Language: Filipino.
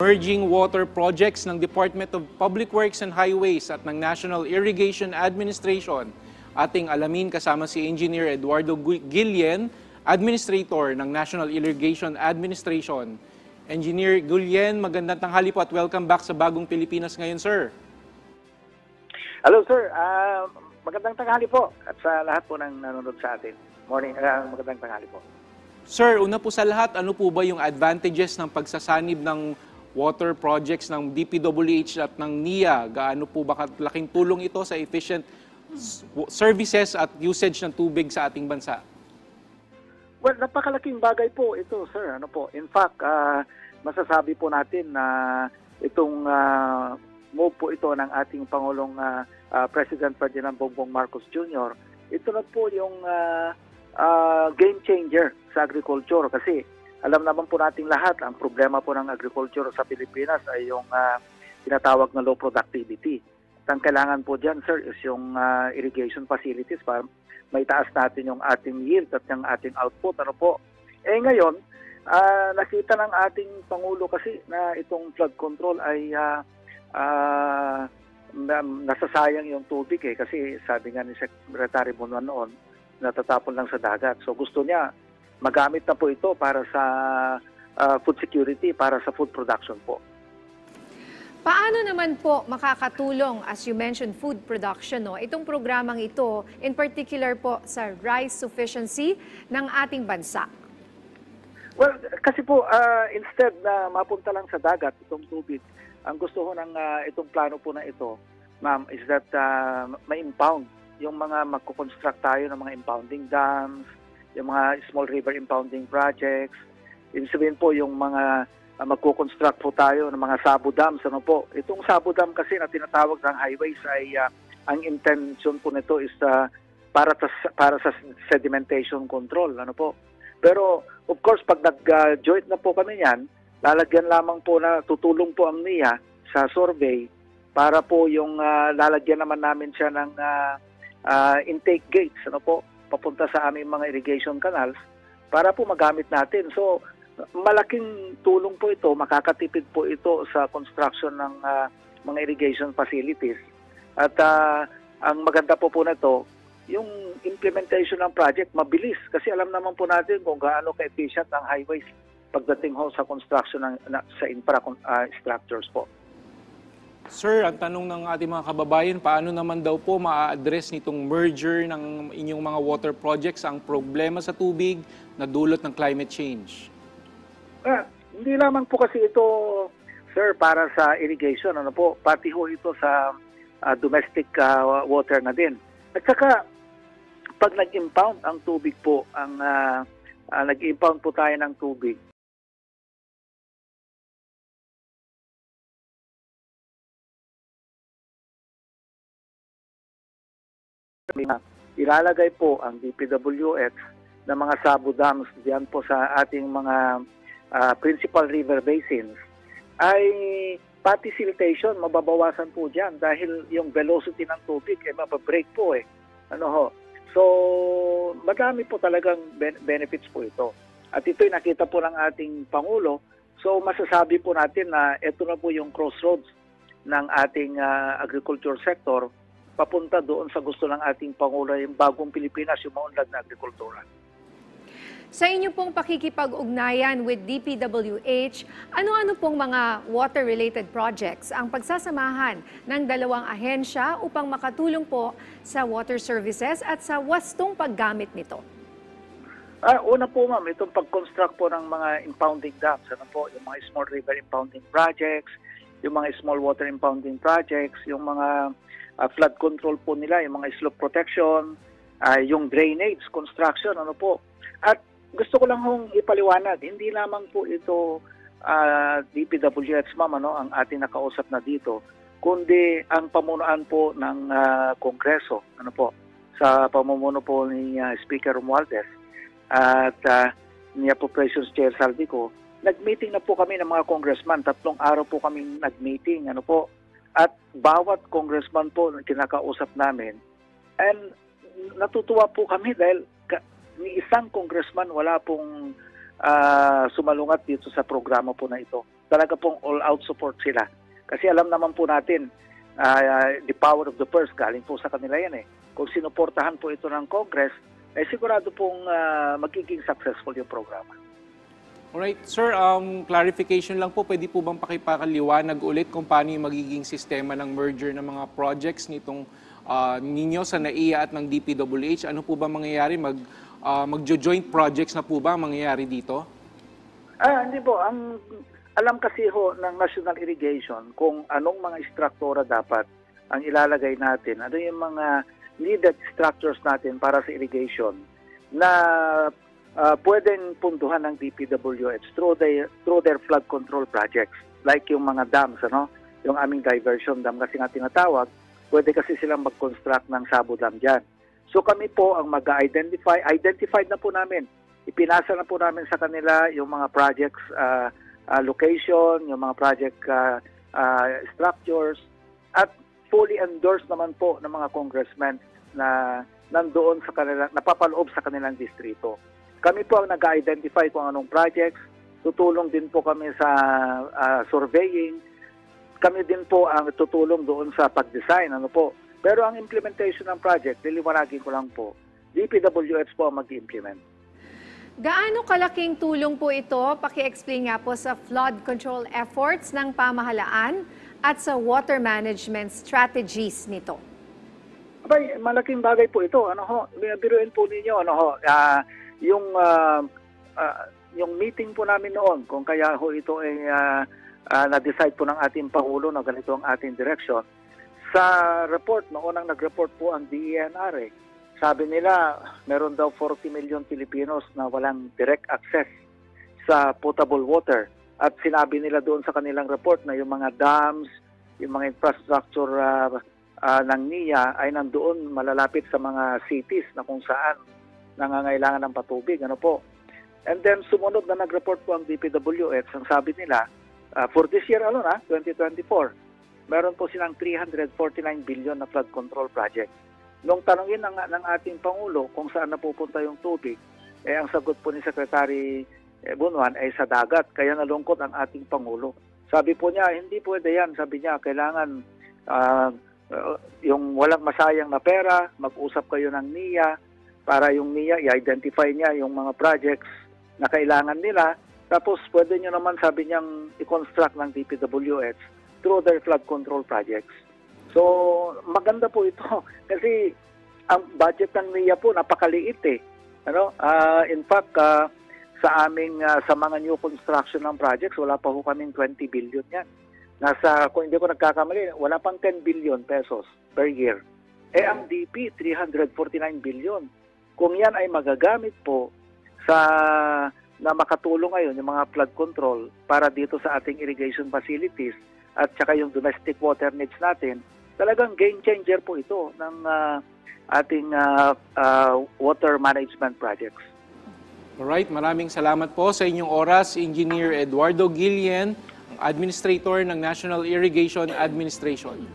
Emerging water projects ng Department of Public Works and Highways at ng National Irrigation Administration. Ating alamin kasama si Engineer Eduardo Guillen, Administrator ng National Irrigation Administration. Engineer Guillen, magandang tanghali po at welcome back sa Bagong Pilipinas ngayon, sir. Hello, sir. Magandang tanghali po at sa lahat po ng nanonood sa atin. Morning, magandang tanghali po. Sir, una po sa lahat, ano po ba yung advantages ng pagsasanib ng water projects ng DPWH at ng NIA? Gaano po ba kalaking tulong ito sa efficient services at usage ng tubig sa ating bansa? Well, napakalaking bagay po ito, sir. Ano po? In fact, masasabi po natin na itong move po ito ng ating Pangulong President Ferdinand Bongbong Marcos Jr., ito na po yung game changer sa agriculture kasi alam naman po nating lahat, ang problema po ng agriculture sa Pilipinas ay yung tinatawag na low productivity. At ang kailangan po dyan, sir, is yung irrigation facilities para maitaas natin yung ating yield at yung ating output. Ano po? Eh ngayon, nakita ng ating Pangulo kasi na itong flood control ay nasasayang yung tubig kasi sabi nga ni Secretary Bonoan noon, natatapon lang sa dagat. So gusto niya, magamit na po ito para sa food security, para sa food production po. Paano naman po makakatulong, as you mentioned, food production, itong programang ito, in particular po sa rice sufficiency ng ating bansa? Well, kasi po, instead na mapunta lang sa dagat itong tubig, ang gusto ko ng itong plano po na ito, ma'am, is that ma-impound yung mga magkukonstruct tayo ng mga impounding dams, yung mga small river impounding projects. Ibig sabihin po yung mga magkukonstruct po tayo ng mga sabo dams. Ano po? Itong sabo dam kasi na tinatawag ng highways ay ang intention po nito is para sa sedimentation control. Ano po? Pero of course pag nag-joint na po kami yan, lalagyan lamang po na tutulong po ang NIA sa survey para po yung lalagyan naman namin siya ng intake gates. Ano po? Papunta sa aming mga irrigation canals para po magamit natin. So, malaking tulong po ito, makakatipid po ito sa construction ng mga irrigation facilities. At ang maganda po na ito, yung implementation ng project mabilis kasi alam naman po natin kung gaano ka-efficient ang highways pagdating ho sa construction sa infrastructures po. Sir, ang tanong ng ating mga kababayan, paano naman daw po ma-address nitong merger ng inyong mga water projects ang problema sa tubig na dulot ng climate change? Hindi lamang po kasi ito, sir, para sa irrigation. Ano po, pati ho ito sa domestic water na din. At saka, pag nag-impound ang tubig po, nag-impound po tayo ng tubig, ilalagay po ang DPWH ng mga sabo dams diyan po sa ating mga principal river basins ay pati siltation mababawasan po diyan dahil yung velocity ng tubig ay mababreak po Ano ho? So madami po talagang benefits po ito. At ito'y nakita po ng ating Pangulo. So masasabi po natin na ito na po yung crossroads ng ating agriculture sector papunta doon sa gusto ng ating Pangulo, yung bagong Pilipinas, yung maunlad na agrikultura. Sa inyo pong pakikipag-ugnayan with DPWH, ano-ano pong mga water-related projects ang pagsasamahan ng dalawang ahensya upang makatulong po sa water services at sa wastong paggamit nito? Una po ma'am, itong pag-construct po ng mga impounding dams, ano po, yung mga small river impounding projects, yung mga small water impounding projects, yung mga flood control po nila, yung mga slope protection, yung drainage construction, ano po. At gusto ko lang hong ipaliwanag, hindi lamang po ito DPWH, ma'am, ang ating nakausap na dito, kundi ang pamunuan po ng Kongreso, ano po, sa pamumuno po ni Speaker Romualdez at ni Appropriations Chair Saldico. Nag-meeting na po kami ng mga congressman, 3 araw po kami nag-meeting, ano po. At bawat congressman po na kinakausap namin, and natutuwa po kami dahil ni isang congressman wala pong sumalungat dito sa programa po na ito. talaga pong all-out support sila. Kasi alam naman po natin, the power of the purse, galing po sa kanila yan eh. Kung sinuportahan po ito ng Congress, sigurado pong magiging successful yung programa. Alright, sir, clarification lang po, pwede po bang pakipakaliwanag ulit kung paano yung magiging sistema ng merger ng mga projects nitong ninyo sa NAIA at ng DPWH? Ano po ba mangyayari? Magjo-joint projects na po ba mangyayari dito? Hindi po. Alam kasi ho ng National Irrigation kung anong mga struktura dapat ang ilalagay natin. Ano yung mga needed structures natin para sa irrigation na pwedeng puntuhan ng DPWH through their flood control projects. Like yung mga dams, yung aming diversion dam kasi nga tinatawag, pwede kasi silang mag-construct ng sabo dam dyan. So kami po ang identified na po namin. Ipinasa na po namin sa kanila yung mga projects location, yung mga project structures, at fully endorsed naman po ng mga congressmen na nandoon sa kanila, napapaloob sa kanilang distrito. Kami po ang nag-identify kung anong projects, tutulong din po kami sa surveying, kami din po ang tutulong doon sa pag-design, Pero ang implementation ng project, liliwanagin ko lang po, DPWH po ang mag-implement. Gaano kalaking tulong po ito, paki-explain nga po, sa flood control efforts ng pamahalaan at sa water management strategies nito? Abay, malaking bagay po ito. Biruin po ninyo, yung meeting po namin noon, kung kaya ho ito ay na-decide po ng ating Pangulo na ganito ang ating direction. Sa report, noon ang nag-report po ang DENR, sabi nila, meron daw 40 million Filipinos na walang direct access sa potable water. At sinabi nila doon sa kanilang report na yung mga dams, yung mga infrastructure ng NIA ay nandoon malalapit sa mga cities na kung saan nangangailangan ng patubig. And then sumunod na nag-report po ang DPWH, ang sabi nila, for this year 2024, meron po silang 349 billion na flood control project. Nung tanongin ng ating Pangulo kung saan napupunta yung tubig, ang sagot po ni Secretary Bunuan ay sa dagat. Kaya nalungkot ang ating Pangulo. Sabi po niya, hindi pwede yan. Sabi niya, kailangan yung walang masayang na pera, mag-usap kayo ng NIA para yung NIA i-identify niya yung mga projects na kailangan nila. Tapos pwede nyo naman, sabi niyang, i-construct ng DPWH through their flood control projects. So, maganda po ito kasi ang budget ng NIA po napakaliit eh. In fact, sa mga new construction ng projects, wala pa ho kaming 20 billion yan. Kung hindi ko nagkakamali, wala pang 10 billion pesos per year. Ang DP, 349 billion. Kung yan ay magagamit po na makatulong ngayon yung mga flood control para dito sa ating irrigation facilities at saka yung domestic water needs natin, talagang game changer po ito ng ating water management projects. Alright, maraming salamat po sa inyong oras, Engineer Eduardo Guillen, Administrator ng National Irrigation Administration.